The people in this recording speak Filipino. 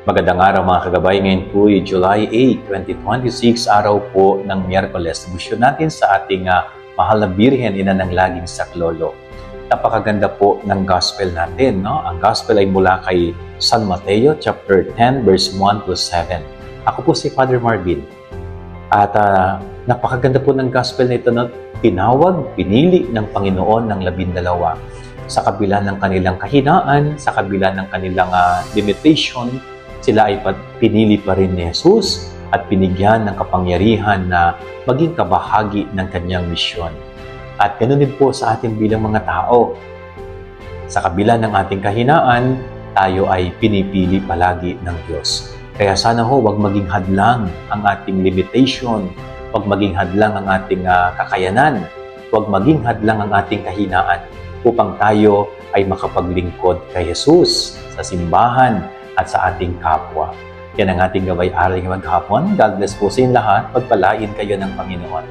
Magandang araw mga kagabay. Ngayon po ay July 8, 2026, araw po ng Miyerkules. Busyon natin sa ating mahal na Birhen, ina ng laging saklolo. Napakaganda po ng gospel natin, no? Ang gospel ay mula kay San Mateo, chapter 10, verse 1 to 7. Ako po si Father Marvin. At napakaganda po ng gospel na ito, no? Tinawag, pinili ng Panginoon ng 12 sa kabila ng kanilang kahinaan, sa kabila ng kanilang limitation. Sila ay pinili pa rin ni Jesus at binigyan ng kapangyarihan na maging kabahagi ng kanyang misyon. At ganoon din po sa atin bilang mga tao. Sa kabila ng ating kahinaan, tayo ay pinipili palagi ng Diyos. Kaya sana huwag maging hadlang ang ating limitation, huwag maging hadlang ang ating kakayanan, huwag maging hadlang ang ating kahinaan upang tayo ay makapaglingkod kay Jesus sa simbahan at sa ating kapwa. Yan ang ating gabay-aral ngayong maghapon. God bless po sa inyo lahat. Pagpalain kayo ng Panginoon.